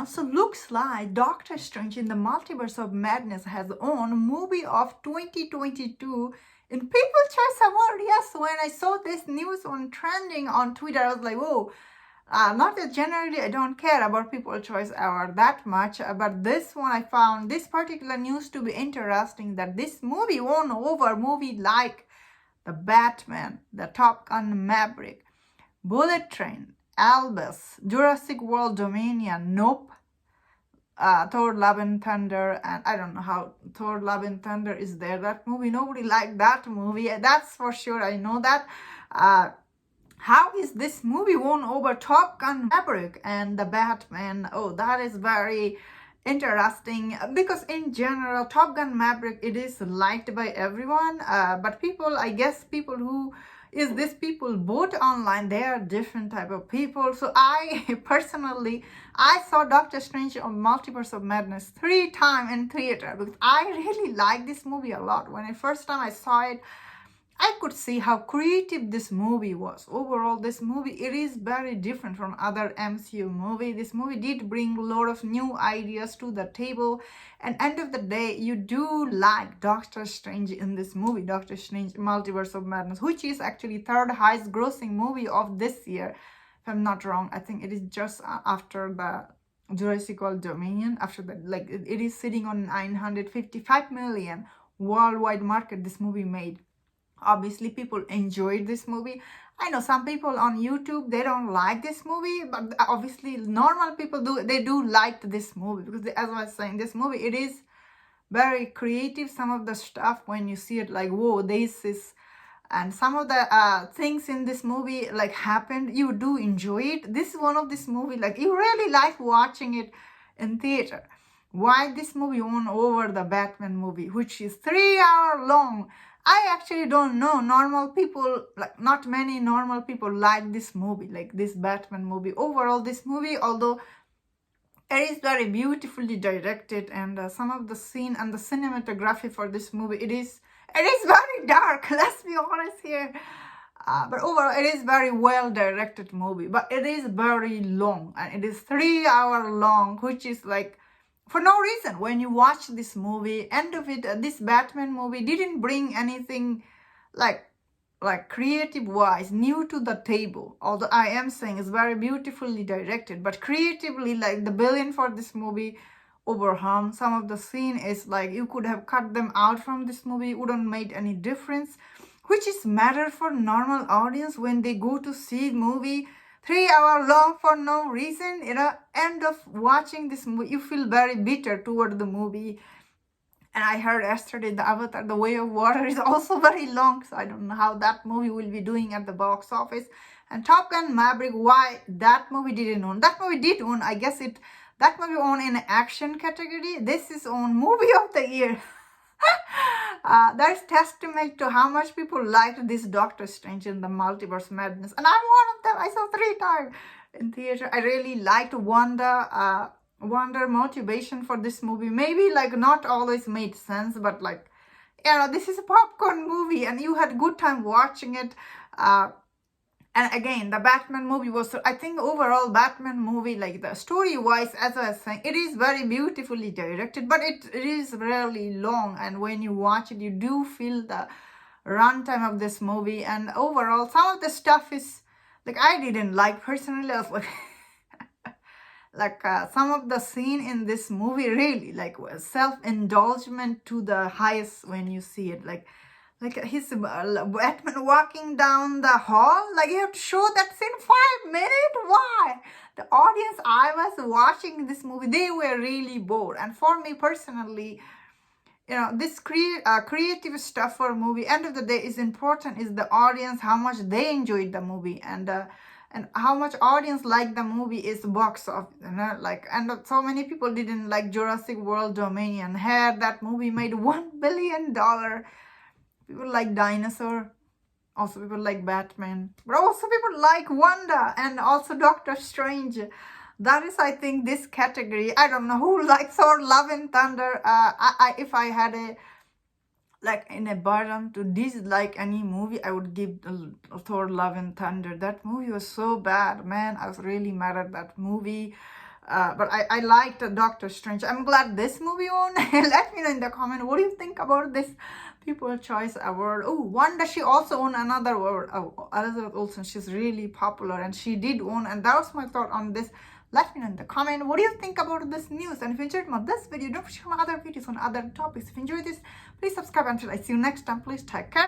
So looks like Doctor Strange in the Multiverse of Madness has won movie of 2022 in People's Choice Award. Yes, when I saw this news on trending on Twitter, I was like, whoa. Not that generally I don't care about People's Choice Award that much, but this one I found this particular news to be interesting, that this movie won over movie like The Batman, The Top Gun Maverick, Bullet Train, Albus, Jurassic World Dominion, Nope, Thor Love and Thunder, and I don't know how Thor Love and Thunder is there. That movie, nobody liked that movie. That's for sure. I know that. How is this movie won over Top Gun Maverick and the Batman? Oh, that is very interesting, because in general Top Gun Maverick, it is liked by everyone, but people, I guess people who is this people vote online, they are different type of people. So I personally, I saw Doctor Strange on Multiverse of Madness 3 times in theater, because I really like this movie a lot. When I first time I saw it, I could see how creative this movie was. Overall, this movie, it is very different from other MCU movie. This movie did bring a lot of new ideas to the table. And end of the day, you do like Doctor Strange in this movie, Doctor Strange Multiverse of Madness, which is actually third highest grossing movie of this year. If I'm not wrong, I think it is just after the Jurassic World Dominion. After that, like it is sitting on 955 million worldwide market this movie made. Obviously, people enjoyed this movie. I know some people on YouTube, they don't like this movie, but obviously normal people do like this movie, because as I was saying, this movie, it is very creative. Some of the stuff, when you see it, like, whoa, this is, and some of the things in this movie like happened, you do enjoy it. This is one of this movie, like you really like watching it in theater. Why this movie won over the Batman movie, which is 3 hours long. I actually don't know. Normal people, like not many normal people like this movie, like this Batman movie. Overall, this movie, although it is very beautifully directed, and some of the scene and the cinematography for this movie, it is very dark. Let's be honest here. But overall, it is very well directed movie. But it is very long, and it is 3 hours long, which is like, for no reason. When you watch this movie, end of it, this Batman movie didn't bring anything like creative wise new to the table. Although I am saying it's very beautifully directed, but creatively, like the billion for this movie overwhelmed. Some of the scene is like you could have cut them out from this movie, wouldn't make any difference, which is matter for normal audience when they go to see movie 3 hours long for no reason. End of watching this movie, you feel very bitter toward the movie. And I heard yesterday the Avatar, The Way of Water, is also very long. So I don't know how that movie will be doing at the box office. And Top Gun Maverick, why that movie didn't win? That movie did win. I guess that movie won in action category. This is on movie of the year. That's testament to how much people liked this Doctor Strange in the Multiverse Madness, and I'm one of them. I saw 3 times in theater. I really liked Wanda motivation for this movie. Maybe like not always made sense, but like, this is a popcorn movie, and you had good time watching it. And again, the Batman movie was, I think overall Batman movie, like the story-wise, as I was saying, it is very beautifully directed, but it is really long. And when you watch it, you do feel the runtime of this movie. And overall, some of the stuff is, like, I didn't like personally. I was like, some of the scene in this movie really, like, was self-indulgent to the highest when you see it. Like his Batman walking down the hall, like you have to show that scene 5 minutes. Why? The audience I was watching this movie, they were really bored. And for me personally, this creative stuff for a movie, end of the day, is important is the audience, how much they enjoyed the movie, and how much audience like the movie is box office. And so many people didn't like Jurassic World Dominion. Here, that movie made $1 billion. People like dinosaur, also people like Batman, but also people like Wanda and also Doctor Strange. That is, I think, this category. I don't know who likes Thor Love and Thunder. If I had in a burden to dislike any movie, I would give Thor Love and Thunder. That movie was so bad, man. I was really mad at that movie. But I liked Doctor Strange. I'm glad this movie won. Let me know in the comment what do you think about this People's Choice Award. Oh, Wanda, she also won another award. Oh, Elizabeth Olsen, she's really popular and she did win. And that was my thought on this. Let me know in the comment what do you think about this news. And if you enjoyed this video, don't forget my other videos on other topics. If you enjoyed this, please subscribe. Until I see you next time, please take care.